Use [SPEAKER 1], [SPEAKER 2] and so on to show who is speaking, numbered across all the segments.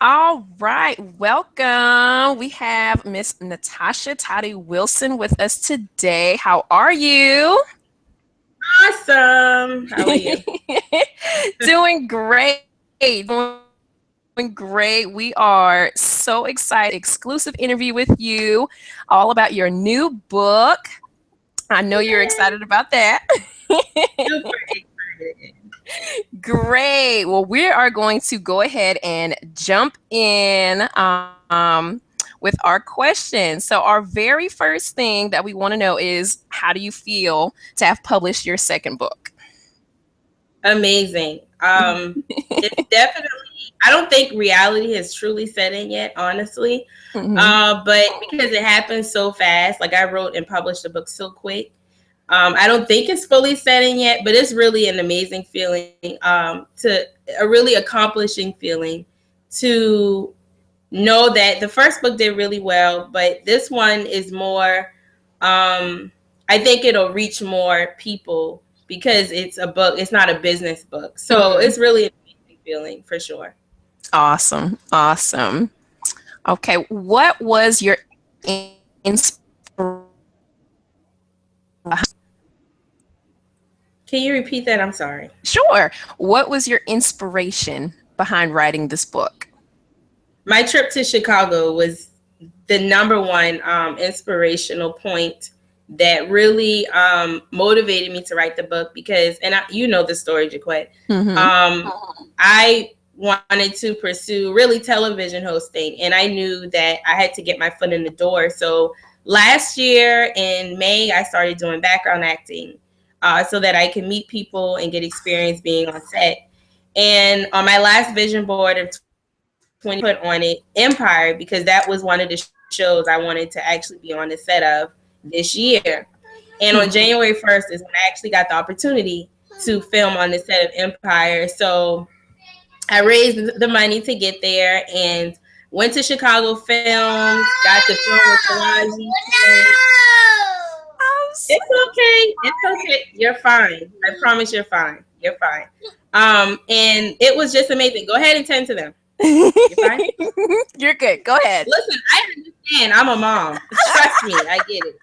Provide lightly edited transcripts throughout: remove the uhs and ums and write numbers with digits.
[SPEAKER 1] All right, welcome. We have Miss Natasha Tottie Wilson with us today. How are you?
[SPEAKER 2] Awesome. How are you?
[SPEAKER 1] Doing great. Doing great. We are so excited. Exclusive interview with you, all about your new book. I know you're
[SPEAKER 2] Yay.
[SPEAKER 1] excited about that.
[SPEAKER 2] Super excited.
[SPEAKER 1] Great. Well, we are going to go ahead and jump in with our questions. So, our very first thing that we want to know is how do you feel to have published your second book?
[SPEAKER 2] Amazing. It's definitely, I don't think reality has truly set in yet, honestly.
[SPEAKER 1] Hmm.
[SPEAKER 2] But because it happened so fast, like I wrote and published a book so quick, I don't think it's fully set in yet, but it's really an amazing feeling, to a really accomplishing feeling to know that the first book did really well, but this one is more, I think it'll reach more people because it's a book, it's not a business book. So
[SPEAKER 1] Hmm.
[SPEAKER 2] it's really an amazing feeling for sure.
[SPEAKER 1] Awesome. Awesome. Okay. What was your inspiration?
[SPEAKER 2] Can you repeat that? I'm sorry.
[SPEAKER 1] Sure. What was your inspiration behind writing this book?
[SPEAKER 2] My trip to Chicago was the number one inspirational point that really motivated me to write the book because, and you know the story, Jaquette.
[SPEAKER 1] Hmm.
[SPEAKER 2] I wanted to pursue really television hosting, and I knew that I had to get my foot in the door. So last year in May, I started doing background acting so that I can meet people and get experience being on set. And on my last vision board of 2020, I put on it Empire because that was one of the shows I wanted to actually be on the set of this year. And on January 1st is when I actually got the opportunity to film on the set of Empire. So I raised the money to get there and went to Chicago Films, got to film with Taraji. It's okay. It's okay. You're fine. I promise you're fine. You're fine. And it was just amazing. Go ahead and tend to them. You're fine.
[SPEAKER 1] You're good. Go ahead.
[SPEAKER 2] Listen, I understand. I'm a mom. Trust me, I get it.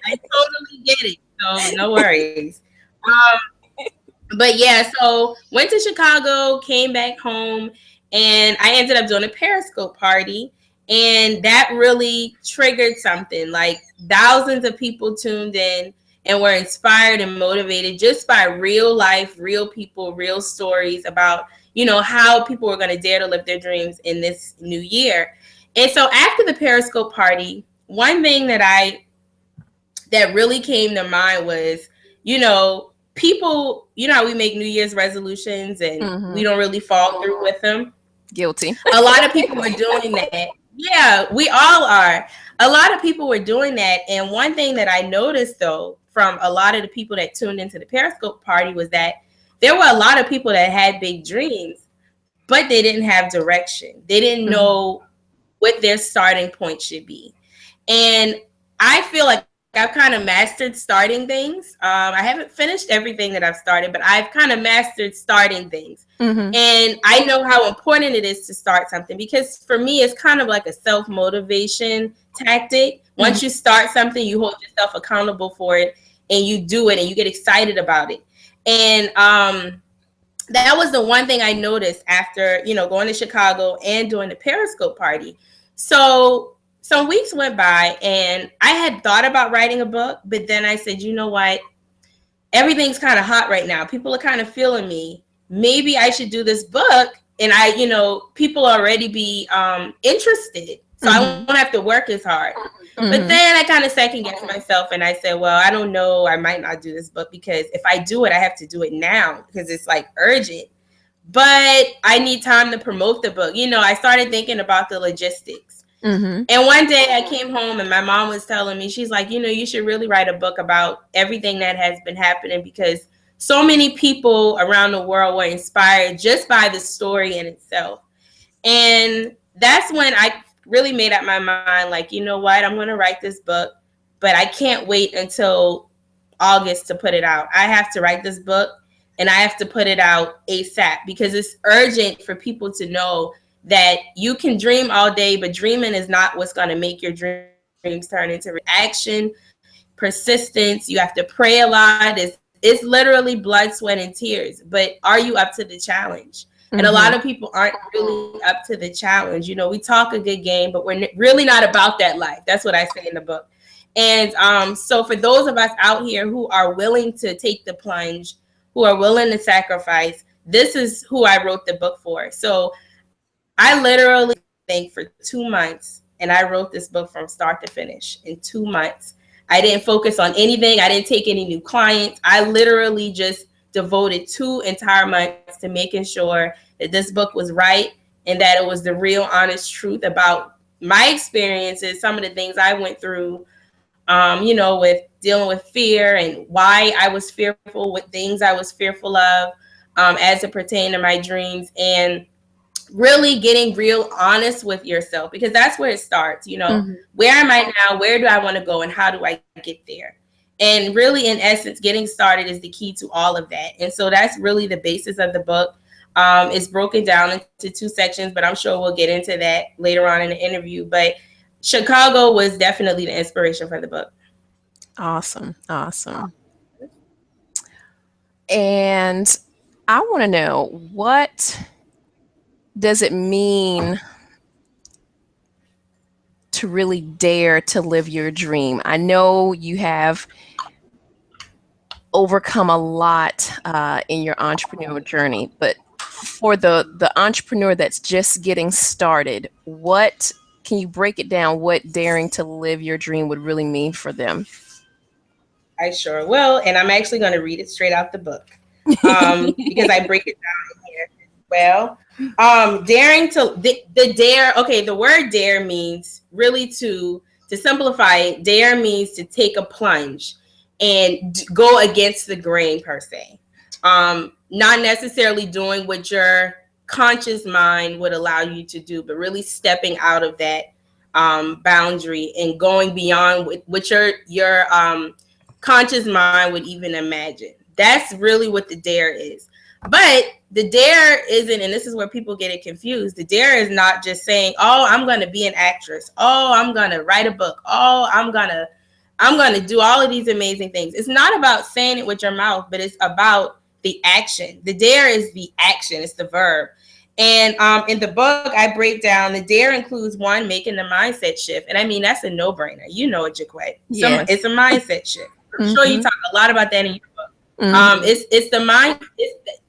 [SPEAKER 2] I totally get it. So no worries. But yeah, so went to Chicago, came back home, and I ended up doing a Periscope party. And that really triggered something. Like thousands of people tuned in and were inspired and motivated just by real life, real people, real stories about, how people were going to dare to live their dreams in this new year. And so after the Periscope party, one thing that really came to mind was, people, how we make New Year's resolutions and we
[SPEAKER 1] Hmm.
[SPEAKER 2] don't really fall through with them.
[SPEAKER 1] Guilty.
[SPEAKER 2] A lot of people were doing that. Yeah, we all are. A lot of people were doing that. And one thing that I noticed, though, from a lot of the people that tuned into the Periscope party was that there were a lot of people that had big dreams, but they didn't have direction. They didn't
[SPEAKER 1] Hmm.
[SPEAKER 2] know what their starting point should be. And I feel like I've kind of mastered starting things. I haven't finished everything that I've started, but I've kind of mastered starting things.
[SPEAKER 1] Hmm.
[SPEAKER 2] And I know how important it is to start something because for me, it's kind of like a self motivation tactic. Once you start something, you hold yourself accountable for it and you do it and you get excited about it. And that was the one thing I noticed after, going to Chicago and doing the Periscope party. So some weeks went by and I had thought about writing a book, but then I said, you know what? Everything's kind of hot right now. People are kind of feeling me. Maybe I should do this book and people already be interested. So I won't
[SPEAKER 1] Hmm.
[SPEAKER 2] have to work as hard. But
[SPEAKER 1] Hmm.
[SPEAKER 2] then I kind of second guessed myself and I said, well, I don't know. I might not do this book because if I do it, I have to do it now because it's like urgent. But I need time to promote the book. I started thinking about the logistics.
[SPEAKER 1] Hmm.
[SPEAKER 2] And one day I came home and my mom was telling me, she's like, you should really write a book about everything that has been happening because so many people around the world were inspired just by the story in itself. And that's when I really made up my mind, like, you know what, I'm going to write this book, but I can't wait until August to put it out. I have to write this book and I have to put it out ASAP because it's urgent for people to know that you can dream all day, but dreaming is not what's going to make your dreams turn into action, persistence. You have to pray a lot. It's literally blood, sweat, and tears. But are you up to the challenge? And a lot
[SPEAKER 1] Mm-hmm.
[SPEAKER 2] of people aren't really up to the challenge. You know, we talk a good game, but we're really not about that life. That's what I say in the book. And so for those of us out here who are willing to take the plunge, who are willing to sacrifice, this is who I wrote the book for. So I literally, I think, for 2 months, and I wrote this book from start to finish in 2 months. I didn't focus on anything. I didn't take any new clients. I literally just devoted 2 entire months to making sure that this book was right and that it was the real, honest truth about my experiences, some of the things I went through, with dealing with fear and why I was fearful, what things I was fearful of as it pertained to my dreams. And really getting real honest with yourself, because that's where it starts.
[SPEAKER 1] Mm-hmm.
[SPEAKER 2] Where am I now? Where do I want to go? And how do I get there? And really, in essence, getting started is the key to all of that. And so that's really the basis of the book. It's broken down into 2 sections, but I'm sure we'll get into that later on in the interview. But Chicago was definitely the inspiration for the book.
[SPEAKER 1] Awesome. Awesome. And I want to know, what does it mean to really dare to live your dream? I know you have overcome a lot in your entrepreneurial journey, but for the entrepreneur that's just getting started, what can you break it down? What daring to live your dream would really mean for them?
[SPEAKER 2] I sure will. And I'm actually going to read it straight out the book because I break it down in here as well. Daring to the dare. Okay, the word dare means really to simplify it. Dare means to take a plunge and go against the grain per se. Not necessarily doing what your conscious mind would allow you to do, but really stepping out of that boundary and going beyond what your conscious mind would even imagine. That's really what the dare is. But the dare isn't, and this is where people get it confused. The dare is not just saying, "Oh, I'm going to be an actress. Oh, I'm going to write a book. Oh, I'm going to do all of these amazing things." It's not about saying it with your mouth, but it's about the action. The dare is the action. It's the verb. And in the book, I break down the dare includes one, making the mindset shift. And I mean, that's a no-brainer. You know it, Jaquette.
[SPEAKER 1] Yes.
[SPEAKER 2] It's a mindset shift. I'm sure you
[SPEAKER 1] Mm-hmm.
[SPEAKER 2] talk a lot about that in your book.
[SPEAKER 1] Mm-hmm.
[SPEAKER 2] It's the mind.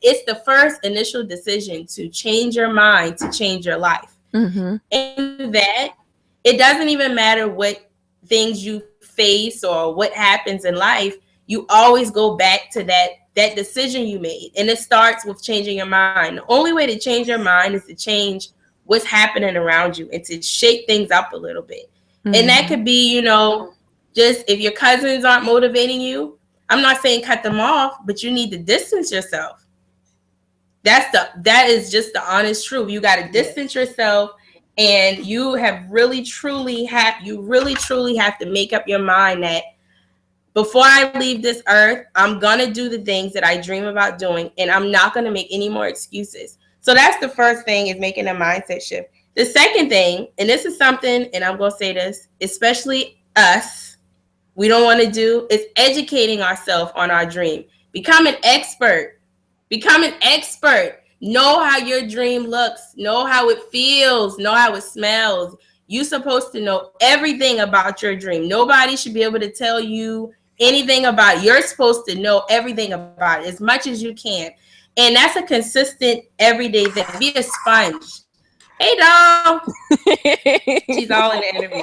[SPEAKER 2] It's the first initial decision to change your mind to change your life.
[SPEAKER 1] Mm-hmm.
[SPEAKER 2] And that it doesn't even matter what things you face or what happens in life. You always go back to that decision you made, and it starts with changing your mind. The only way to change your mind is to change what's happening around you and to shake things up a little bit. And that
[SPEAKER 1] Mm-hmm.
[SPEAKER 2] could be, just if your cousins aren't motivating you, I'm not saying cut them off, but you need to distance yourself. That is just the honest truth. You got to distance yourself, and you really truly have to make up your mind that before I leave this earth, I'm gonna do the things that I dream about doing, and I'm not gonna make any more excuses. So that's the first thing, is making a mindset shift. The second thing, and this is something, and I'm gonna say this, especially us, we don't want to do, is educating ourselves on our dream. Become an expert. Become an expert. Know how your dream looks. Know how it feels. Know how it smells. You're supposed to know everything about your dream. Nobody should be able to tell you anything about it. You're supposed to know everything about it as much as you can. And that's a consistent everyday thing. Be a sponge. Hey, doll. She's all in the interview.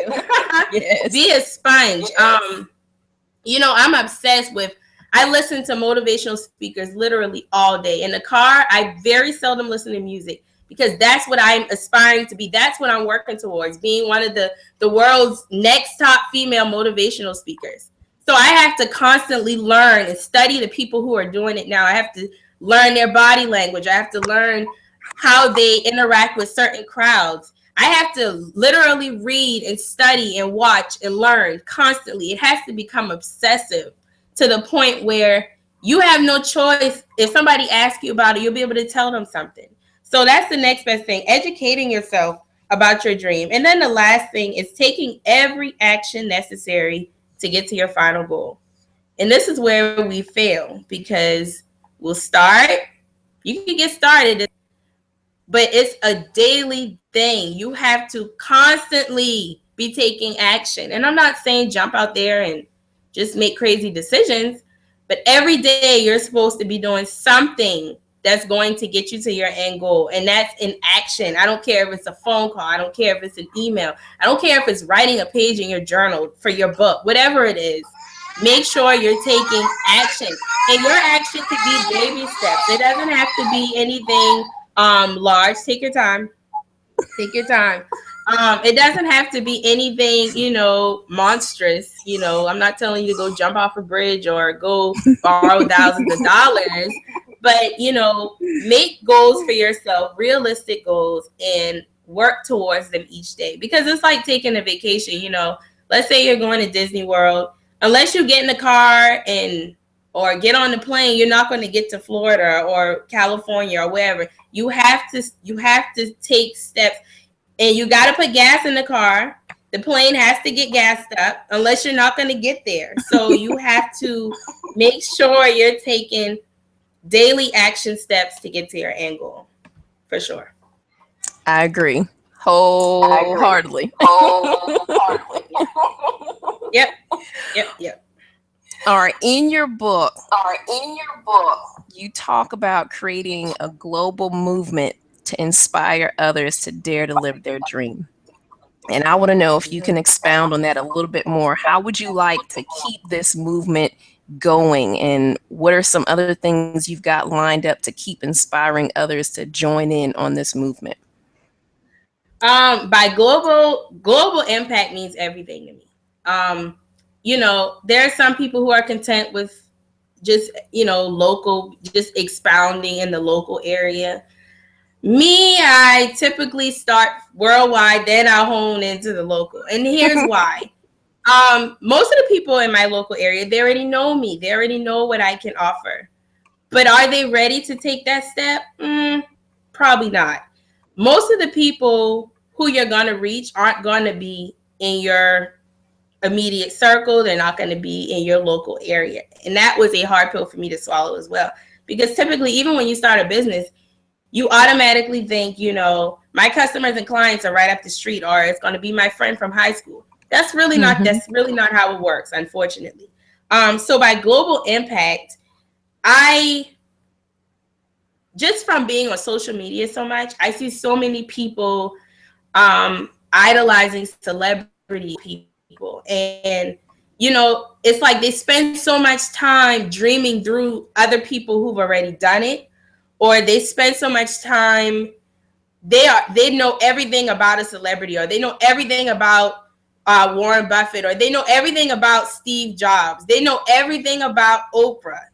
[SPEAKER 1] Yes.
[SPEAKER 2] Be a sponge. I'm obsessed with, I listen to motivational speakers literally all day. In the car, I very seldom listen to music because that's what I'm aspiring to be. That's what I'm working towards, being one of the world's next top female motivational speakers. So I have to constantly learn and study the people who are doing it now. I have to learn their body language. I have to learn how they interact with certain crowds. I have to literally read and study and watch and learn constantly. It has to become obsessive to the point where you have no choice. If somebody asks you about it, you'll be able to tell them something. So that's the next best thing, educating yourself about your dream. And then the last thing is taking every action necessary to get to your final goal. And this is where we fail, because we'll start, you can get started, but it's a daily thing. You have to constantly be taking action. And I'm not saying jump out there and just make crazy decisions, but every day you're supposed to be doing something that's going to get you to your end goal. And that's in action. I don't care if it's a phone call. I don't care if it's an email. I don't care if it's writing a page in your journal for your book, whatever it is. Make sure you're taking action. And your action could be baby steps. It doesn't have to be anything large. Take your time. Take your time. It doesn't have to be anything, monstrous. I'm not telling you to go jump off a bridge or go borrow thousands of dollars, but make goals for yourself, realistic goals, and work towards them each day. Because it's like taking a vacation. Let's say you're going to Disney World. Unless you get in the car or get on the plane, you're not going to get to Florida or California or wherever. You have to take steps, and you got to put gas in the car. The plane has to get gassed up, unless you're not going to get there. So you have to make sure you're taking daily action steps to get to your end goal, for sure.
[SPEAKER 1] I agree wholeheartedly.
[SPEAKER 2] Yep. Yep.
[SPEAKER 1] All right. In your book, you talk about creating a global movement to inspire others to dare to live their dream. And I want to know if you can expound on that a little bit more. How would you like to keep this movement going? And what are some other things you've got lined up to keep inspiring others to join in on this movement?
[SPEAKER 2] By global impact means everything to me. There are some people who are content with just, local, just expounding in the local area. Me, I typically start worldwide, then I'll hone into the local. And here's why. Most of the people in my local area, they already know me. They already know what I can offer. But are they ready to take that step? Probably not. Most of the people who you're going to reach aren't going to be in your immediate circle. They're not going to be in your local area. And that was a hard pill for me to swallow as well. Because typically, even when you start a business, you automatically think, my customers and clients are right up the street, or it's going to be my friend from high school. That's really not how it works, unfortunately. So by global impact, just from being on social media so much, I see so many people idolizing celebrity people. And, it's like they spend so much time dreaming through other people who've already done it, or they spend so much time, they know everything about a celebrity, or they know everything about Warren Buffett, or they know everything about Steve Jobs. They know everything about Oprah.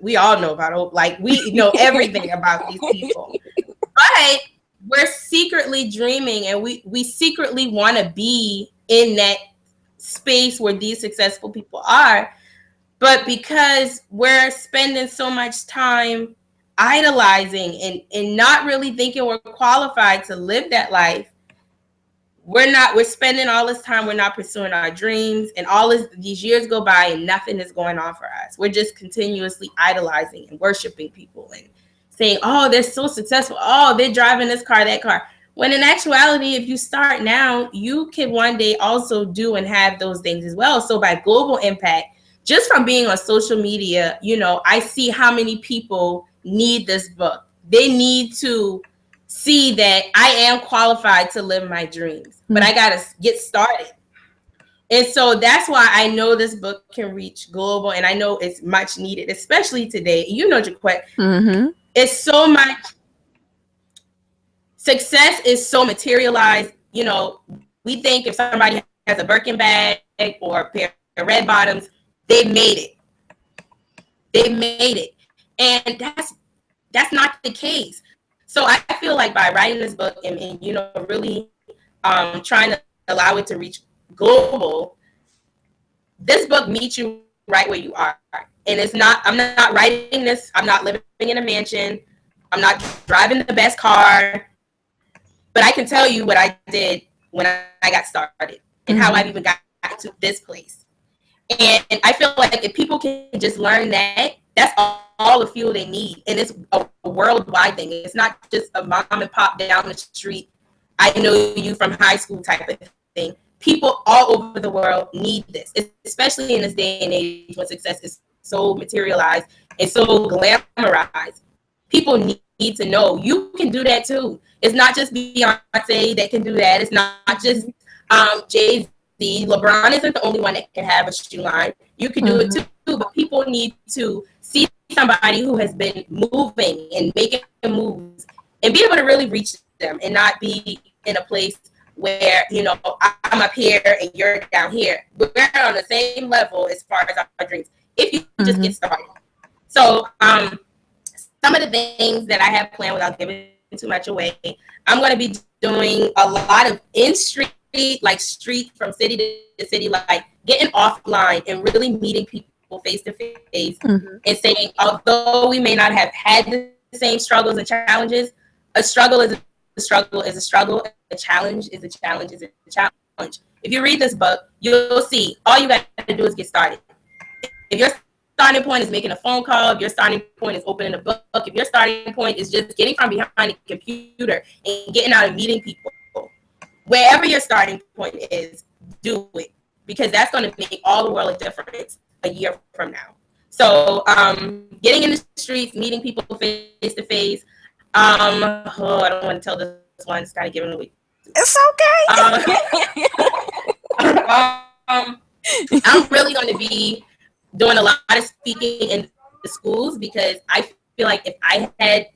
[SPEAKER 2] We all know about Oprah. Like, we know everything about these people. But we're secretly dreaming, and we secretly want to be in that space where these successful people are. But because we're spending so much time idolizing and not really thinking we're qualified to live that life, we're spending all this time, we're not pursuing our dreams, and these years go by and nothing is going on for us. We're just continuously idolizing and worshiping people and saying, oh, they're so successful. Oh, they're driving this car, that car. When in actuality, if you start now, you can one day also do and have those things as well. So by global impact, just from being on social media, I see how many people need this book. They need to see that I am qualified to live my dreams, but I got to get started. And so that's why I know this book can reach global, and I know it's much needed, especially today. Jaquette, it's so much. Success is so materialized. We think if somebody has a Birkin bag or a pair of red bottoms, they made it. They made it. And that's not the case. So I feel like by writing this book and really trying to allow it to reach global, this book meets you right where you are. And I'm not writing this, I'm not living in a mansion, I'm not driving the best car, but I can tell you what I did when I got started and how I've even got to this place. And I feel like if people can just learn that's all the fuel they need. And it's a worldwide thing. It's not just a mom and pop down the street, I know you from high school type of thing. People all over the world need this, especially in this day and age when success is so materialized and so glamorized. People need to know you can do that too. It's not just Beyonce that can do that. It's not just Jay-Z. LeBron isn't the only one that can have a shoe line. You can do it too, but people need to see somebody who has been moving and making moves and being able to really reach them and not be in a place where, I'm up here and you're down here. We're on the same level as far as our dreams if you just get started. So, some of the things that I have planned without giving too much away, I'm going to be doing a lot of in street, like street from city to city, like getting offline and really meeting people face to face and saying, although we may not have had the same struggles and challenges, a struggle is a struggle is a struggle, a challenge is a challenge is a challenge. If you read this book, you'll see all you got to do is get started. If your starting point is making a phone call, if your starting point is opening a book, if your starting point is just getting from behind a computer and getting out and meeting people, wherever your starting point is, do it. Because that's going to make all the world of difference a year from now. So, getting in the streets, meeting people face to face. Oh, I don't want to tell this one. It's kind of giving away too much.
[SPEAKER 1] It's
[SPEAKER 2] Um,
[SPEAKER 1] okay.
[SPEAKER 2] I'm really going to be doing a lot of speaking in the schools because I feel like if I had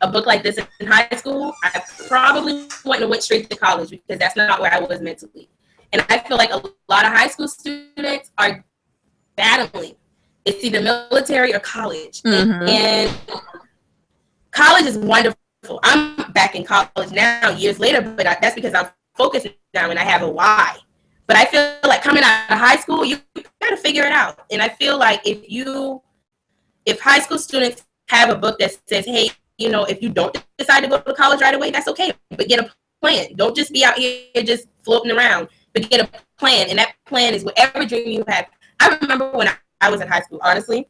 [SPEAKER 2] a book like this in high school, I probably wouldn't have went straight to college because that's not where I was mentally. And I feel like a lot of high school students are battling. It's either military or college. And college is wonderful. I'm back in college now years later, but that's because I'm focused now and I have a why. But I feel like coming out of high school, you got to figure it out. And I feel like if high school students have a book that says, hey, if you don't decide to go to college right away, that's okay. But get a plan. Don't just be out here just floating around, but get a plan. And that plan is whatever dream you have. I remember when I was in high school, honestly,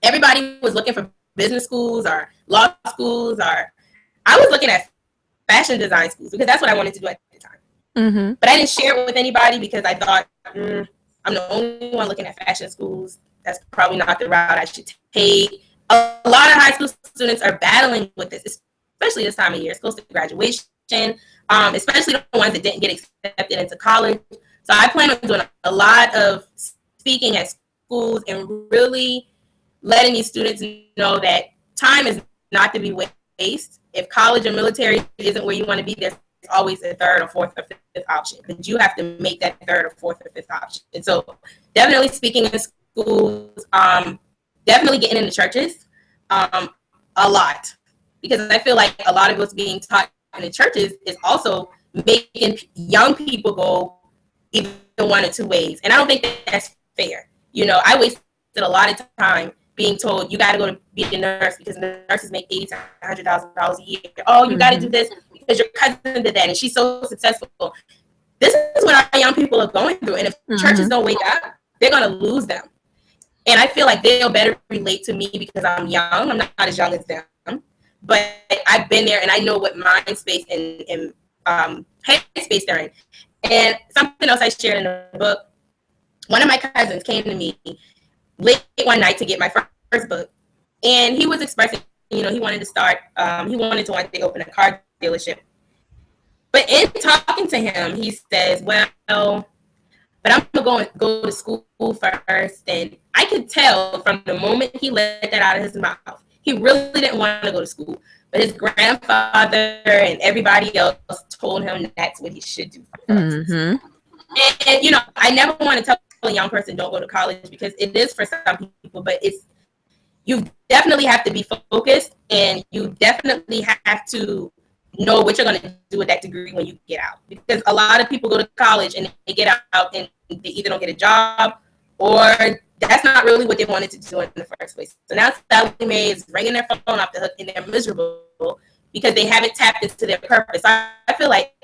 [SPEAKER 2] everybody was looking for business schools or law schools, or I was looking at fashion design schools because that's what I wanted to do at the time. But I didn't share it with anybody because I thought, I'm the only one looking at fashion schools. That's probably not the route I should take. A lot of high school students are battling with this, especially this time of year. It's close to graduation, especially the ones that didn't get accepted into college. So I plan on doing a lot of speaking at schools and really letting these students know that time is not to be waste. If college or military isn't where you want to be, there's always a third or fourth or fifth option. But you have to make that third or fourth or fifth option. So definitely speaking in schools, definitely getting into churches, a lot. Because I feel like a lot of what's being taught in the churches is also making young people go either one or two ways. And I don't think that's fair. I wasted a lot of time being told you got to go to be a nurse because nurses make $80,000 to $100,000 a year. Oh, you got to do this because your cousin did that and she's so successful. This is what our young people are going through. And if churches don't wake up, they're going to lose them. And I feel like they'll better relate to me because I'm young. I'm not as young as them. But I've been there and I know what mind space and headspace they're in. And something else I shared in the book, one of my cousins came to me late one night to get my first book. And he was expressing, he wanted to start, he wanted to one day open a car dealership. But in talking to him, he says, well, but I'm gonna go to school first. And I could tell from the moment he let that out of his mouth, he really didn't want to go to school. But his grandfather and everybody else told him that's what he should do first. And I never want to tell a young person don't go to college because it is for some people, but you definitely have to be focused and you definitely have to know what you're going to do with that degree when you get out. Because a lot of people go to college and they get out and they either don't get a job or they don't have a degree. that's not really what they wanted to do in the first place. So now Sally Mae is ringing their phone off the hook and they're miserable because they haven't tapped into their purpose. I feel like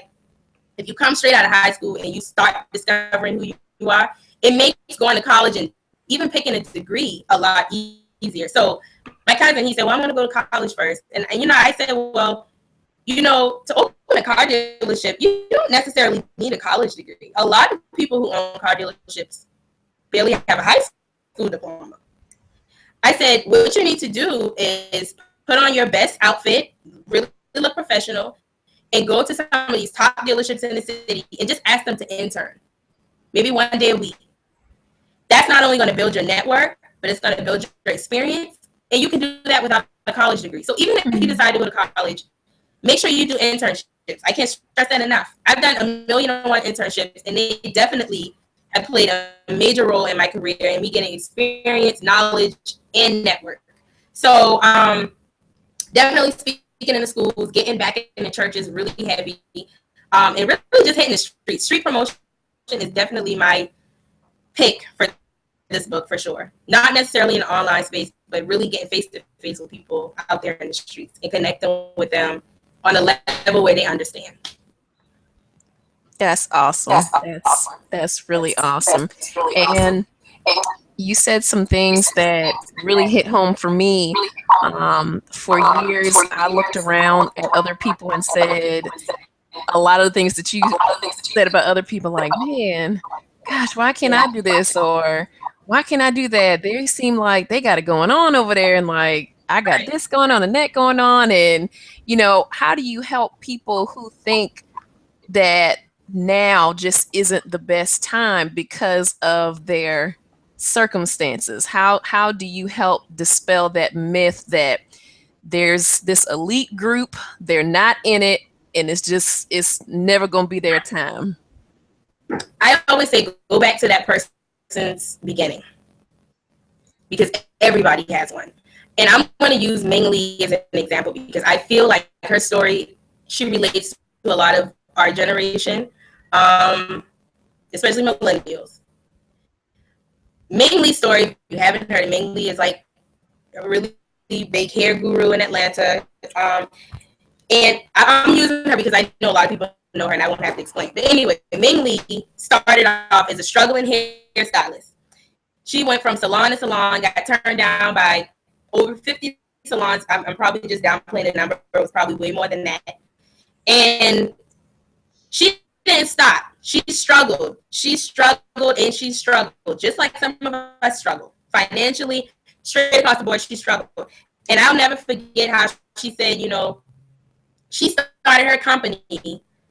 [SPEAKER 2] if you come straight out of high school and you start discovering who you are, it makes going to college and even picking a degree a lot easier. So my cousin, he said, well, I'm going to go to college first. And I said, well, to open a car dealership, you don't necessarily need a college degree. A lot of people who own car dealerships barely have a high school diploma. I said, what you need to do is put on your best outfit, really look professional, and go to some of these top dealerships in the city and just ask them to intern, maybe 1 day a week. That's not only going to build your network, but it's going to build your experience. And you can do that without a college degree. So even if you decide to go to college, make sure you do internships. I can't stress that enough. I've done 1,000,001 internships, and they definitely have played a major role in my career and me getting experience, knowledge, and network. So definitely speaking in the schools, getting back in the churches really heavy, and really just hitting the streets. Street promotion is definitely my pick for this book for sure. Not necessarily in an online space, but really getting face to face with people out there in the streets and connecting with them on a level where they understand.
[SPEAKER 1] That's awesome. That's really awesome. And you said some things that really hit home for me. For years, I looked around at other people and said a lot of the things that you said about other people, like, man, gosh, why can't I do this? Or why can't I do that? They seem like they got it going on over there. And like, I got this going on and that going on. And, how do you help people who think that now just isn't the best time because of their circumstances? How do you help dispel that myth that there's this elite group, they're not in it, and it's never going to be their time?
[SPEAKER 2] I always say go back to that person's beginning, because everybody has one. And I'm going to use Ming Lee as an example because I feel like her story, she relates to a lot of our generation, especially millennials. Ming Lee's story, if you haven't heard it, Ming Lee is like a really big hair guru in Atlanta. And I'm using her because I know a lot of people know her and I won't have to explain. But anyway, Ming Lee started off as a struggling hairstylist. She went from salon to salon, got turned down by over 50 salons. I'm probably just downplaying the number. It was probably way more than that. And she didn't stop. She struggled. She struggled and she struggled, just like some of us struggle. Financially, straight across the board, she struggled. And I'll never forget how she said, she started her company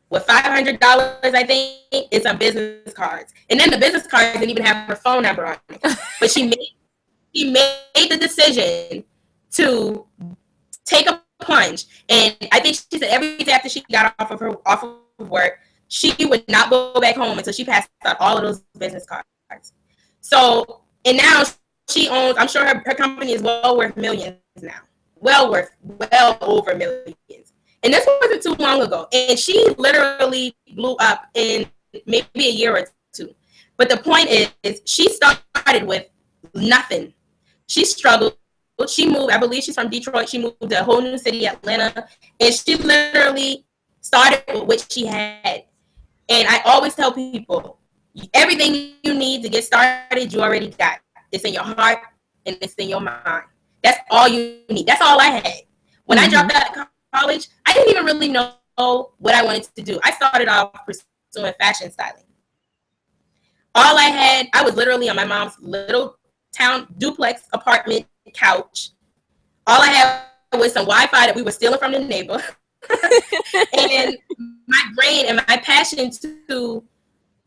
[SPEAKER 2] with $500, I think, and some business cards. And then the business cards didn't even have her phone number on it. But she made the decision to take a plunge. And I think she said every day after she got off of work, she would not go back home until she passed out all of those business cards. So, and now she owns, I'm sure her company is well worth millions now. Well over millions. And this wasn't too long ago. And she literally blew up in maybe a year or two. But the point is she started with nothing. She struggled. She moved, I believe she's from Detroit. She moved to a whole new city, Atlanta. And she literally started with what she had. And I always tell people, everything you need to get started, you already got. It's in your heart and it's in your mind. That's all you need. That's all I had. When I dropped out of college, I didn't even really know what I wanted to do. I started off pursuing fashion styling. All I had, I was literally on my mom's little town duplex apartment couch. All I had was some Wi-Fi that we were stealing from the neighbor. And my brain and my passion to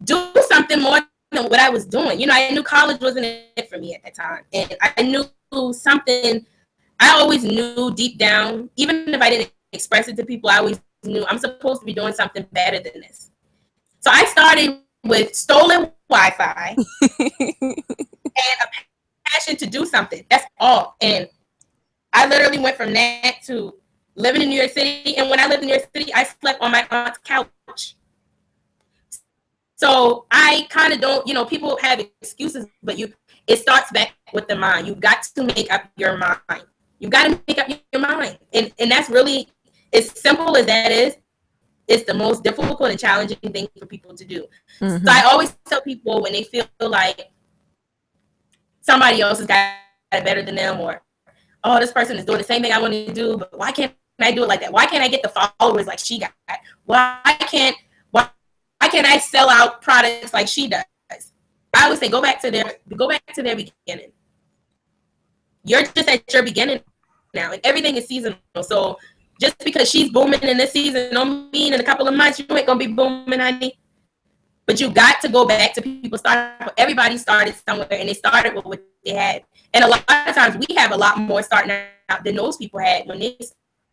[SPEAKER 2] do something more than what I was doing. I knew college wasn't it for me at that time. And I knew something, I always knew deep down, even if I didn't express it to people, I always knew I'm supposed to be doing something better than this. So I started with stolen Wi-Fi and a passion to do something. That's all. And I literally went from that to living in New York City. And when I lived in New York City, I slept on my aunt's couch. So I kind of don't, people have excuses, but it starts back with the mind. You've got to make up your mind. You've got to make up your mind. And that's really, as simple as that is, it's the most difficult and challenging thing for people to do.
[SPEAKER 1] Mm-hmm.
[SPEAKER 2] So I always tell people when they feel like somebody else has got it better than them, or, oh, this person is doing the same thing I want to do, but why can't I do it like that? Why can't I get the followers like she got? Why can't I sell out products like she does? I always say go back to their beginning. You're just at your beginning now, and everything is seasonal. So just because she's booming in this season don't mean in a couple of months you ain't gonna be booming, honey. But you got to go back to people starting. Everybody started somewhere, and they started with what they had. And a lot of times we have a lot more starting out than those people had when they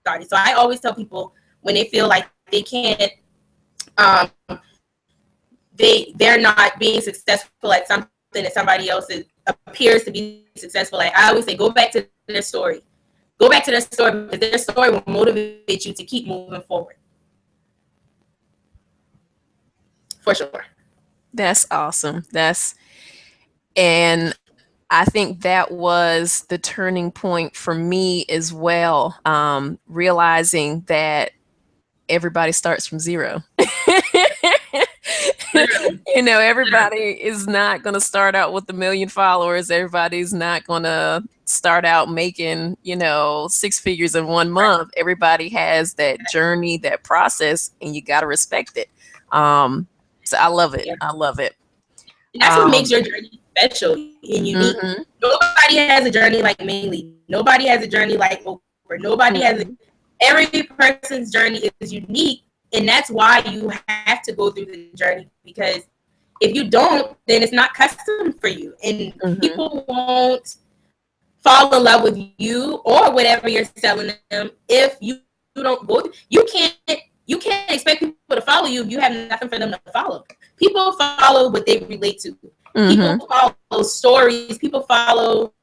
[SPEAKER 2] started. So I always tell people when they feel like they can't, they're not being successful at something that somebody else appears to be successful at. I always say go back to their story. Go back to their story, because their story will motivate you to keep moving forward. For sure.
[SPEAKER 1] That's awesome. And I think that was the turning point for me as well. Realizing that everybody starts from zero. Everybody is not going to start out with 1 million followers. Everybody's not going to start out making, 6 figures in 1 month. Everybody has that journey, that process, and you got to respect it. So I love it.
[SPEAKER 2] Yeah.
[SPEAKER 1] I love it.
[SPEAKER 2] And that's what makes your journey special and unique. Mm-hmm. Nobody has a journey like Mainly. Nobody has a journey like Oprah. Nobody has every person's journey is unique, and that's why you have to go through the journey, because if you don't, then it's not custom for you, and people won't fall in love with you or whatever you're selling them if you don't go. You can't expect people to follow you if you have nothing for them to follow. People follow what they relate to. People follow stories. People follow,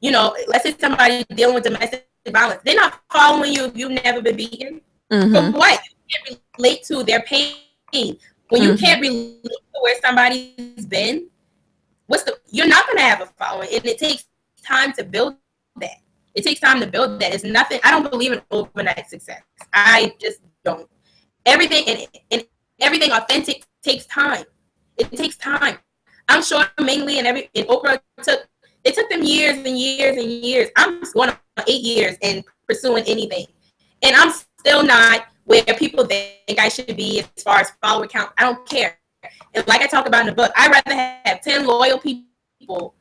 [SPEAKER 2] let's say somebody dealing with domestic violence. They're not following you if you've never been beaten. For what? You can't relate to their pain. When you can't relate to where somebody's been, you're not going to have a following. And it takes time to build that. It takes time to build that. It's nothing. I don't believe in overnight success. I just don't. Everything and everything authentic takes time. It takes time. I'm sure Mainly and Oprah took them years and years and years. I'm going on 8 years and pursuing anything, and I'm still not where people think I should be as far as follower count. I don't care. And like I talk about in the book, I'd rather have 10 loyal people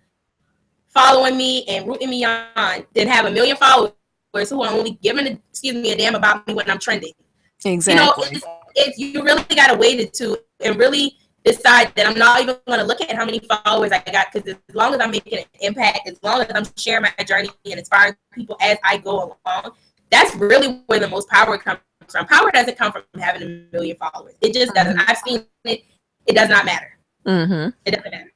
[SPEAKER 2] following me and rooting me on than have 1 million followers who are only giving a damn about me when I'm trending.
[SPEAKER 1] Exactly.
[SPEAKER 2] You really got to wait it to and really decide that I'm not even going to look at how many followers I got, because as long as I'm making an impact, as long as I'm sharing my journey and inspiring people as I go along, that's really where the most power comes from. Power doesn't come from having 1 million followers. It just doesn't. I've seen it. It does not matter. It doesn't matter.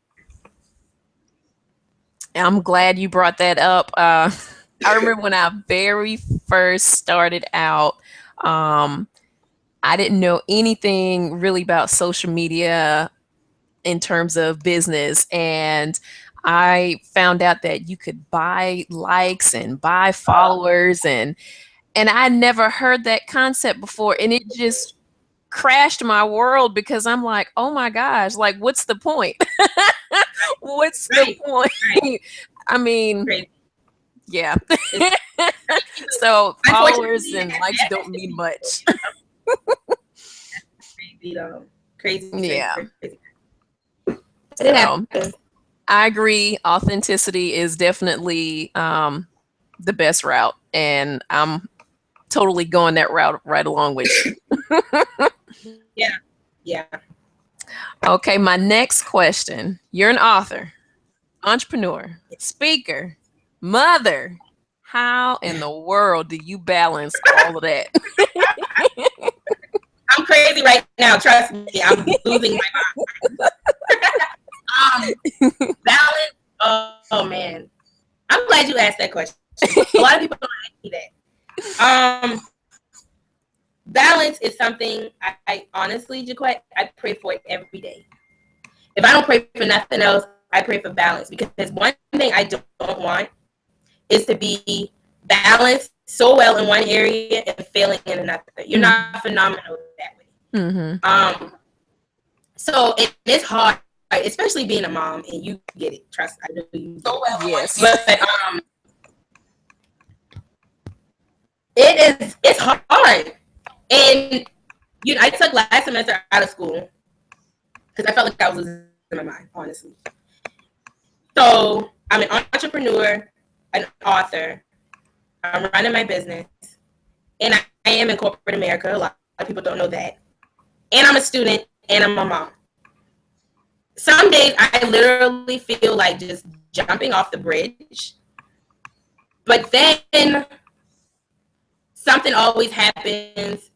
[SPEAKER 1] I'm glad you brought that up. I remember when I very first started out, I didn't know anything really about social media in terms of business. And I found out that you could buy likes and buy followers, and I never heard that concept before. And it just crashed my world, because I'm like, oh my gosh, like, what's the point? What's the point? I mean, yeah. So followers and likes don't mean much.
[SPEAKER 2] Crazy though. Crazy.
[SPEAKER 1] Yeah.
[SPEAKER 2] Crazy.
[SPEAKER 1] So, I agree. Authenticity is definitely the best route, and I'm totally going that route right along with you.
[SPEAKER 2] Yeah.
[SPEAKER 1] Okay, my next question. You're an author, entrepreneur, speaker, mother. How in the world do you balance all of that?
[SPEAKER 2] I'm crazy right now. Trust me, I'm losing my mind. Balance. Oh man, I'm glad you asked that question. A lot of people don't ask me that. Balance is something I honestly, Jaquette, I pray for it every day. If I don't pray for nothing else, I pray for balance, because one thing I don't want is to be balanced so well in one area and failing in another. You're not phenomenal that way.
[SPEAKER 1] Mm-hmm.
[SPEAKER 2] So it's hard, especially being a mom, and you get it. Trust, I know you so well.
[SPEAKER 1] Yes.
[SPEAKER 2] But it's hard, and I took last semester out of school because I felt like I was losing my mind, honestly. So I'm an entrepreneur, an author. I'm running my business, and I am in corporate America. A lot of people don't know that. And I'm a student, and I'm a mom. Some days I literally feel like just jumping off the bridge. But then something always happens,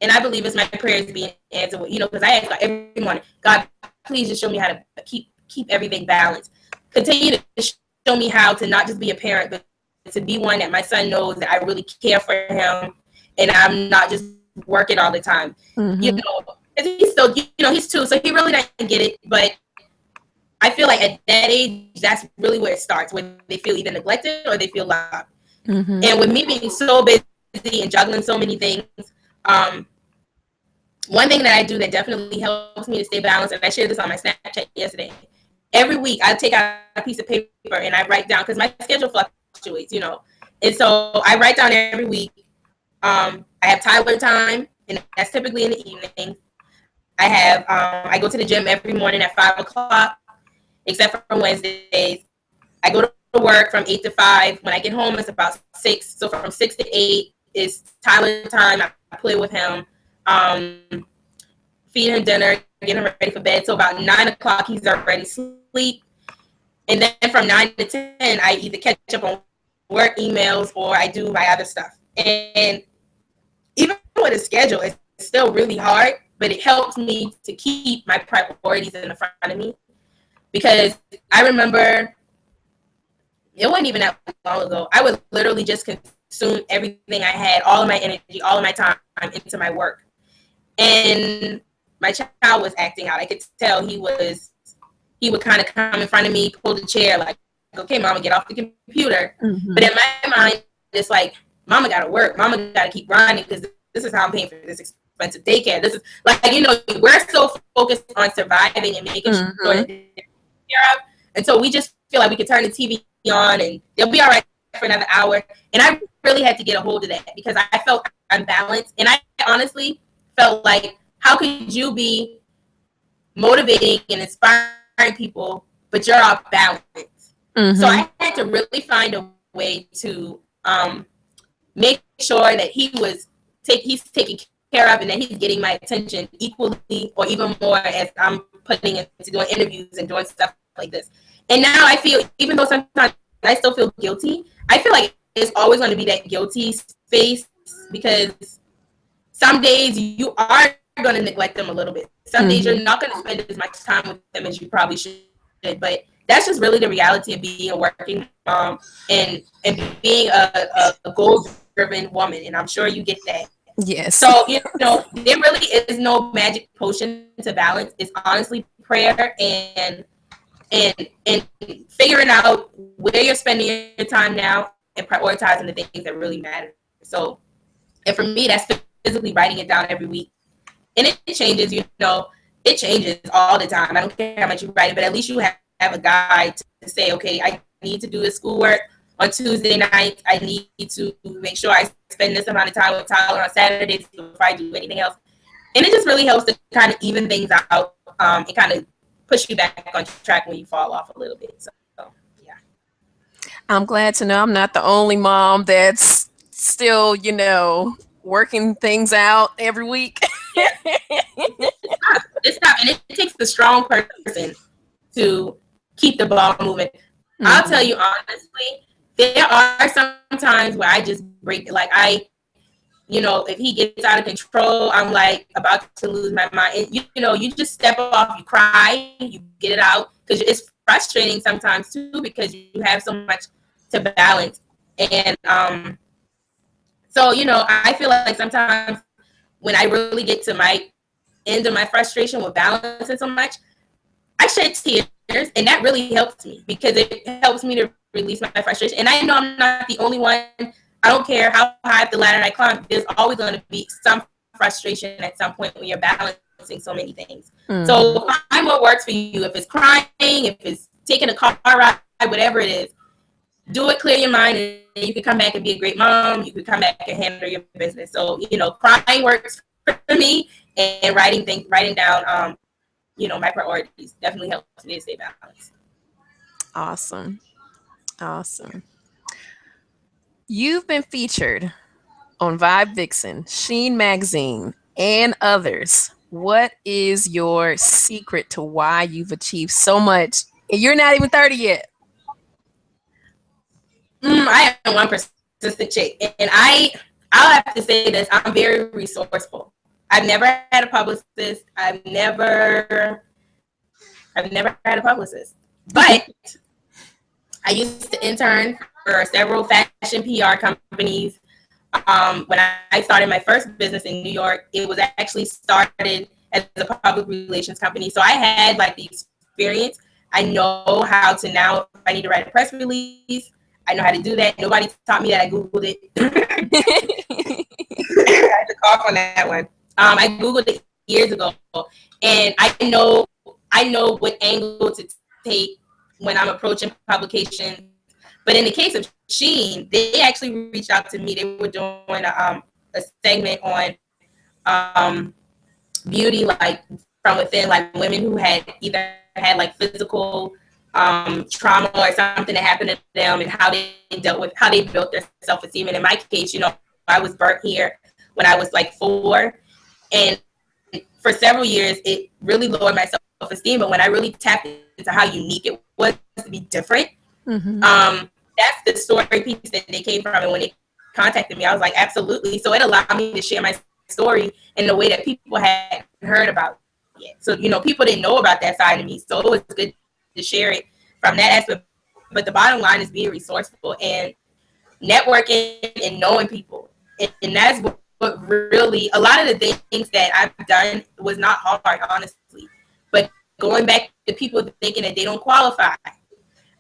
[SPEAKER 2] and I believe it's my prayers being answered. Because I ask God every morning, God, please just show me how to keep everything balanced. Continue to show me how to not just be a parent, but to be one that my son knows that I really care for him, and I'm not just working all the time.
[SPEAKER 1] Mm-hmm.
[SPEAKER 2] He's still, he's 2, so he really doesn't get it. But I feel like at that age, that's really where it starts, when they feel either neglected or they feel loved.
[SPEAKER 1] Mm-hmm.
[SPEAKER 2] And with me being so busy and juggling so many things, one thing that I do that definitely helps me to stay balanced, and I shared this on my Snapchat yesterday. Every week, I take out a piece of paper and I write down, because my schedule fluctuates, and so I write down every week. I have Tyler time, and that's typically in the evening. I go to the gym every morning at 5:00, except for Wednesdays. I go to work from 8 to 5. When I get home, it's about 6. So from 6 to 8 is Tyler time. I play with him, feed him dinner, get him ready for bed. So about 9 o'clock, he's already asleep. And then from 9 to 10, I either catch up on work emails or I do my other stuff. And even with a schedule, it's still really hard, but it helps me to keep my priorities in the front of me. Because I remember, it wasn't even that long ago, I would literally just consume everything I had, all of my energy, all of my time into my work. And my child was acting out. I could tell he would kind of come in front of me, pull the chair, like, okay, mama, get off the computer.
[SPEAKER 1] Mm-hmm.
[SPEAKER 2] But in my mind, it's like, mama got to work. Mama got to keep running, because this is how I'm paying for this expensive daycare. This is like, we're so focused on surviving and making sure that they're taken care of. And so we just feel like we could turn the TV on and they'll be all right for another hour. And I really had to get a hold of that, because I felt unbalanced. And I honestly felt like, how could you be motivating and inspiring people, but you're off balance? Mm-hmm. So I had to really find a way to make sure that he's taken care of, and that he's getting my attention equally or even more as I'm putting into doing interviews and doing stuff like this. And now I feel, even though sometimes I still feel guilty, I feel like it's always going to be that guilty space, because some days you are going to neglect them a little bit. Some days you're not going to spend as much time with them as you probably should. But that's just really the reality of being a working mom and being a goal-driven woman. And I'm sure you get that.
[SPEAKER 1] Yes.
[SPEAKER 2] So, there really is no magic potion to balance. It's honestly prayer and figuring out where you're spending your time now and prioritizing the things that really matter. So, and for me, that's physically writing it down every week. And it changes, it changes all the time. I don't care how much you write it, but at least you have a guide to say, okay, I need to do this schoolwork on Tuesday night. I need to make sure I spend this amount of time with Tyler on Saturdays before I do anything else. And it just really helps to kind of even things out and kind of push you back on track when you fall off a little bit. So yeah.
[SPEAKER 1] I'm glad to know I'm not the only mom that's still, working things out every week.
[SPEAKER 2] Yeah. It's tough. And it takes a strong person to keep the ball moving. Mm-hmm. I'll tell you honestly, there are some times where I just break, like if he gets out of control, I'm like about to lose my mind. And, you just step off, you cry, you get it out, because it's frustrating sometimes too, because you have so much to balance. And so, I feel like sometimes when I really get to my end of my frustration with balancing so much, I shed tears and that really helps me because it helps me to release my frustration. And I know I'm not the only one. I don't care how high up the ladder I climb. There's always going to be some frustration at some point when you're balancing so many things.
[SPEAKER 1] Mm-hmm.
[SPEAKER 2] So find what works for you. If it's crying, if it's taking a car ride, whatever it is, do it, clear your mind, and you can come back and be a great mom. You can come back and handle your business. So, crying works for me, and writing down, my priorities definitely helps me to stay balanced.
[SPEAKER 1] Awesome. Awesome. You've been featured on Vibe Vixen, Sheen Magazine, and others. What is your secret to why you've achieved so much? And you're not even 30 yet.
[SPEAKER 2] I am one persistent chick, and I'll have to say this: I'm very resourceful. I've never had a publicist. I've never had a publicist, but I used to intern for several fashion PR companies. When I started my first business in New York, it was actually started as a public relations company. So I had like the experience. I know how to now, if I need to write a press release, I know how to do that. Nobody taught me that. I Googled it. I had to cough on that one. I Googled it years ago, and I know what angle to take when I'm approaching publications. But in the case of Sheen, they actually reached out to me. They were doing a segment on beauty, like from within, like women who had either had like physical trauma or something that happened to them, and how they built their self-esteem. And in my case, I was burnt here when I was like 4, and for several years, it really lowered my self-esteem. But when I really tapped into how unique it was to be different,
[SPEAKER 1] Mm-hmm.
[SPEAKER 2] That's the story piece that they came from. And when they contacted me, I was like, absolutely. So it allowed me to share my story in the way that people had heard about it. So, people didn't know about that side of me. So it was good to share it from that aspect. But the bottom line is being resourceful and networking and knowing people. And that's what really, a lot of the things that I've done was not hard, honestly. But going back to people thinking that they don't qualify,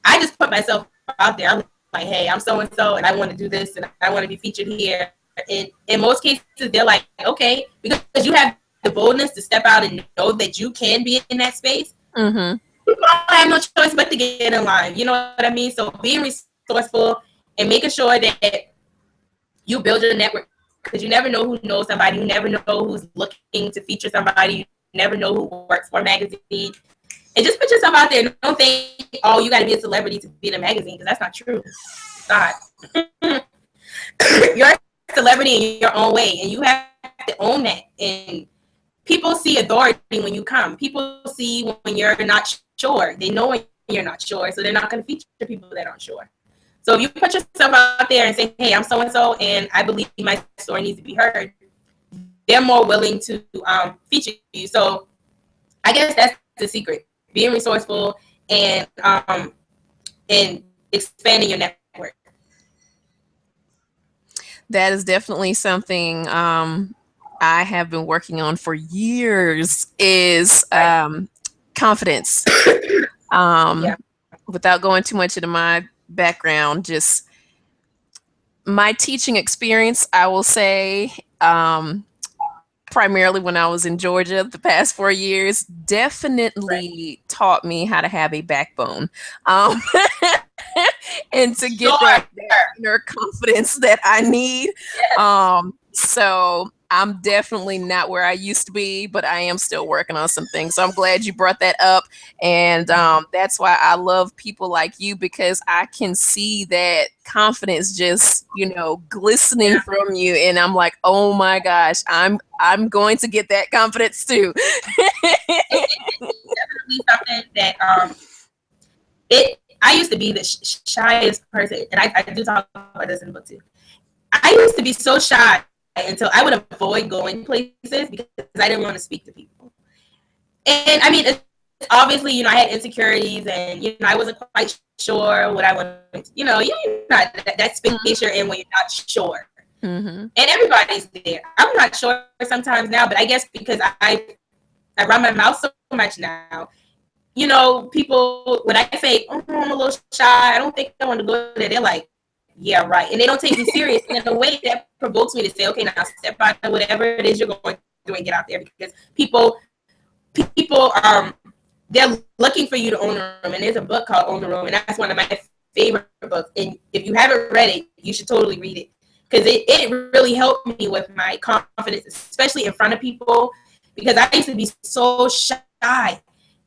[SPEAKER 2] I just put myself out there. I'm like, hey, I'm so-and-so, and I want to do this, and I want to be featured here. And in most cases, they're like, okay, because you have the boldness to step out and know that you can be in that space.
[SPEAKER 1] Mm-hmm.
[SPEAKER 2] People have no choice but to get in line. You know what I mean? So being resourceful and making sure that you build your network, because you never know who knows somebody. You never know who's looking to feature somebody. You never know who works for a magazine. And just put yourself out there. Don't think, oh, you got to be a celebrity to be in a magazine, because that's not true. It's not. You're a celebrity in your own way, and you have to own that. And people see authority when you come. People see when you're not sure. They know when you're not sure, so they're not going to feature people that aren't sure. So if you put yourself out there and say, hey, I'm so-and-so, and I believe my story needs to be heard, they're more willing to feature you. So I guess that's the secret. Being resourceful and expanding your network.
[SPEAKER 1] That is definitely something I have been working on for years is confidence.
[SPEAKER 2] Yeah.
[SPEAKER 1] Without going too much into my background, just my teaching experience, I will say, primarily when I was in Georgia the past 4 years, definitely taught me how to have a backbone. Um, and to get that inner confidence that I need. So I'm definitely not where I used to be, but I am still working on some things. So I'm glad you brought that up. And that's why I love people like you, because I can see that confidence just, glistening from you. And I'm like, oh my gosh, I'm going to get that confidence too.
[SPEAKER 2] It's definitely something that I used to be the shyest person, and I do talk about this in the book too. I used to be so shy until I would avoid going places because I didn't want to speak to people. And I mean, it's obviously, I had insecurities, and I wasn't quite sure what I wanted. That space you're in when you're not sure.
[SPEAKER 1] Mm-hmm.
[SPEAKER 2] And everybody's there. I'm not sure sometimes now, but I guess because I run my mouth so much now, people, when I say, oh, I'm a little shy, I don't think I want to go there, they're like, yeah, right. And they don't take me serious. And in a way that provokes me to say, okay, now step out of whatever it is you're going through and get out there, because people they're looking for you to own the room. And there's a book called Own the Room, and that's one of my favorite books. And if you haven't read it, you should totally read it, because it really helped me with my confidence, especially in front of people, because I used to be so shy.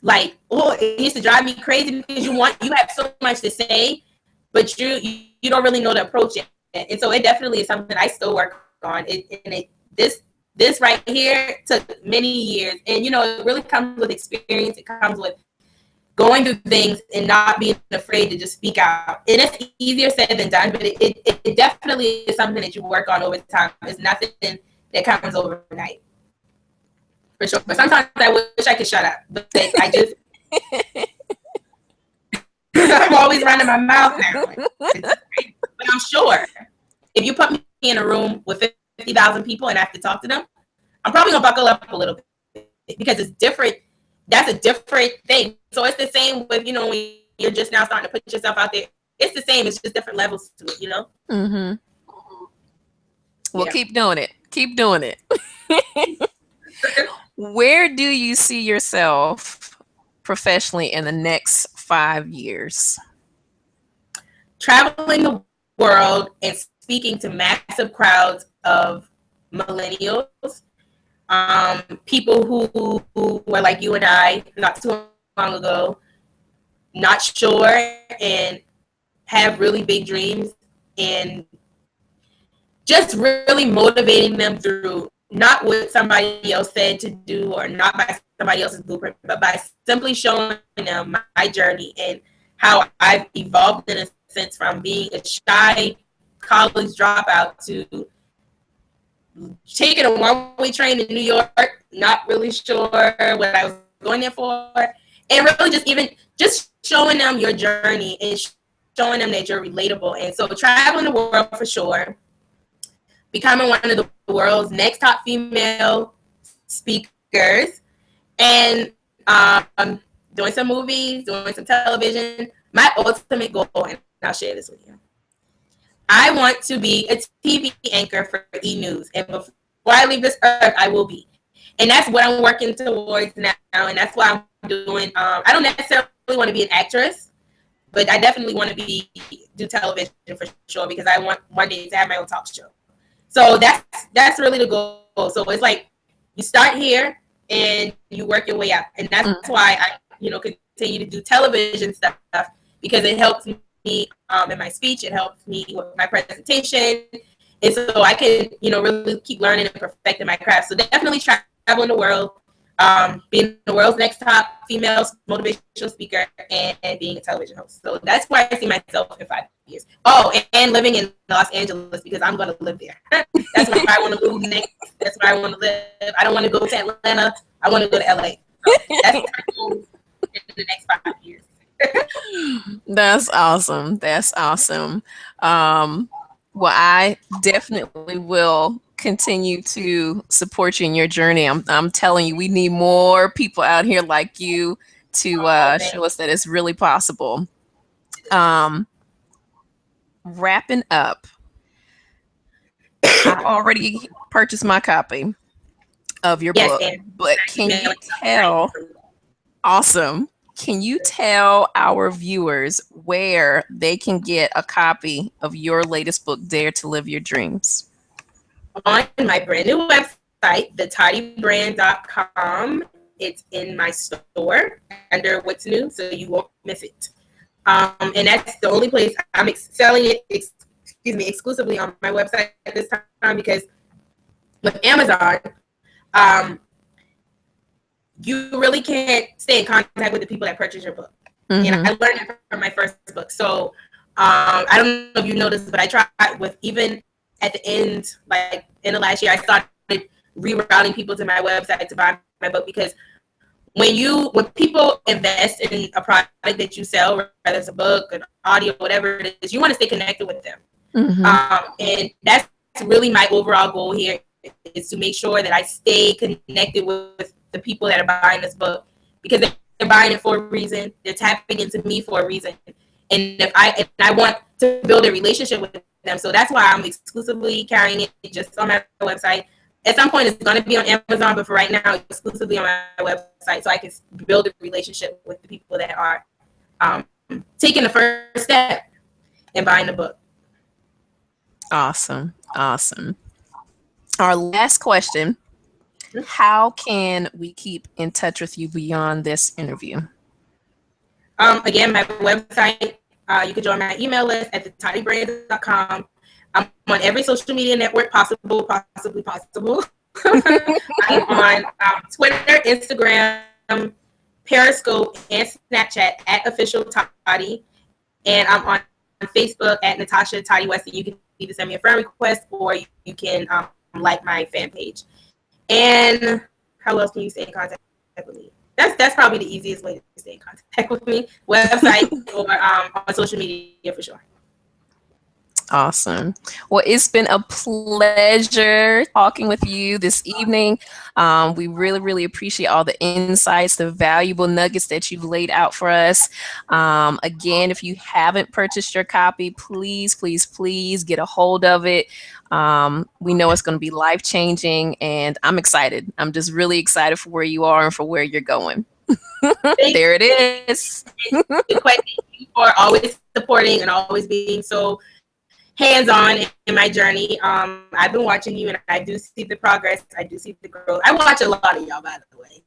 [SPEAKER 2] Like, oh, it used to drive me crazy, because you have so much to say, but you don't really know the approach yet. And so it definitely is something I still work on. This right here took many years, and it really comes with experience. It comes with going through things and not being afraid to just speak out. And it's easier said than done, but it definitely is something that you work on over time. It's nothing that comes overnight, for sure. But sometimes I wish I could shut up, but I just I'm always running my mouth now. But I'm sure if you put me in a room with 50,000 people and I have to talk to them, I'm probably gonna buckle up a little bit, because it's different. That's a different thing. So it's the same with, when you're just now starting to put yourself out there. It's the same. It's just different levels to it.
[SPEAKER 1] Mm-hmm. Well,
[SPEAKER 2] Yeah.
[SPEAKER 1] keep doing it. Keep doing it. Where do you see yourself professionally in the next 5 years?
[SPEAKER 2] Traveling the world and speaking to massive crowds of millennials, people who were like you and I not too long ago, not sure and have really big dreams, and just really motivating them through not what somebody else said to do or not by somebody else's blueprint, but by simply showing them my journey and how I've evolved, in a sense, from being a shy college dropout to taking a one-way train in New York, not really sure what I was going there for, and really just showing them your journey and showing them that you're relatable. And so traveling the world, for sure, becoming one of the world's next top female speakers, and doing some movies, doing some television. My ultimate goal, and I'll share this with you, I want to be a TV anchor for E! News. And before I leave this earth, I will be. And that's what I'm working towards now. And that's what I'm doing. I don't necessarily want to be an actress, but I definitely want to do television for sure, because I want one day to have my own talk show. So that's really the goal. So it's like you start here and you work your way up. And that's why I, continue to do television stuff, because it helps me in my speech. It helps me with my presentation. And so I can, really keep learning and perfecting my craft. So definitely traveling the world, being the world's next top female motivational speaker, and being a television host. So that's where I see myself in 5 years. Oh, and living in Los Angeles, because I'm going to live there. That's where I want to move next. That's where I want to live. I don't want to go to Atlanta. I want to go to LA. So that's my goal in the next 5 years.
[SPEAKER 1] That's awesome. That's awesome. Well, I definitely will continue to support you in your journey. I'm telling you, we need more people out here like you to show us that it's really possible. Wrapping up, I already purchased my copy of your book, but can you tell? Awesome. Can you tell our viewers where they can get a copy of your latest book, Dare to Live Your Dreams?
[SPEAKER 2] On my brand new website, thetottibrand.com. It's in my store under What's New, so you won't miss it. And that's the only place I'm selling it, exclusively on my website at this time, because with Amazon, you really can't stay in contact with the people that purchase your book. And I learned that from my first book. So I don't know if you noticed, but I tried with, even at the end, like in the last year, I started rerouting people to my website to buy my book, because when people invest in a product that you sell, whether it's a book, an audio, whatever it is, you want to stay connected with them. And that's really my overall goal here, is to make sure that I stay connected with the people that are buying this book, because buying it for a reason. They're tapping into me for a reason. And I want to build a relationship with them. So that's why I'm exclusively carrying it just on my website. At some point, it's going to be on Amazon, but for right now, exclusively on my website, so I can build a relationship with the people that are taking the first step in buying the book.
[SPEAKER 1] Awesome. Awesome. Our last question: how can we keep in touch with you beyond this interview?
[SPEAKER 2] Again, my website, you can join my email list at thetottiebrands.com. I'm on every social media network possible. I'm on Twitter, Instagram, Periscope, and Snapchat at official Tottie. And I'm on Facebook at Natasha Tottie Weston. You can either send me a friend request or you can like my fan page. And how else can you stay in contact with me? That's probably the easiest way to stay in contact with me. Website or on social media for sure.
[SPEAKER 1] Awesome. Well, it's been a pleasure talking with you this evening. We really, really appreciate all the insights, the valuable nuggets that you've laid out for us. Again, if you haven't purchased your copy, please, please, please get a hold of it. We know it's going to be life changing, and I'm excited. I'm just really excited for where you are and for where you're going. There it is.
[SPEAKER 2] Thank you for always supporting and always being so hands-on in my journey. I've been watching you, and I do see the progress. I do see the growth. I watch a lot of y'all, by the way.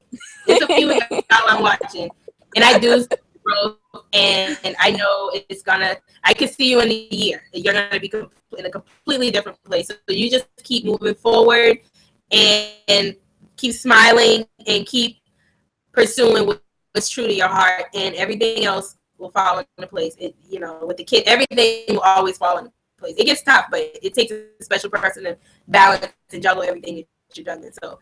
[SPEAKER 2] It's a few of y'all I'm watching, and I do see the growth. And I know it's gonna. I can see you in a year. You're gonna be in a completely different place. So you just keep moving forward and keep smiling and keep pursuing what's true to your heart, and everything else will fall into place. With the kid, everything will always fall into place. It gets tough, but it takes a special person to balance and juggle everything that you're juggling. So,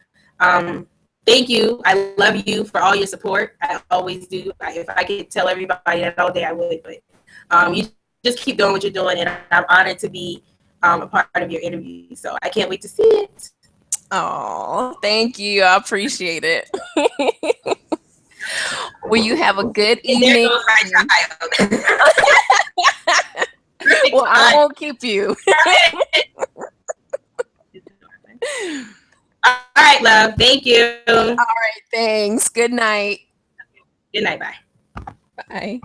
[SPEAKER 2] thank you. I love you for all your support. I always do. If I could tell everybody that all day, I would. But you just keep doing what you're doing, and I'm honored to be a part of your interview. So I can't wait to see it.
[SPEAKER 1] Oh, thank you. I appreciate it. Will you have a good
[SPEAKER 2] And there
[SPEAKER 1] evening?
[SPEAKER 2] goes my child.
[SPEAKER 1] Well, I won't keep you.
[SPEAKER 2] All right, love. Thank you.
[SPEAKER 1] All right, thanks. Good night.
[SPEAKER 2] Good night. Bye.
[SPEAKER 1] Bye.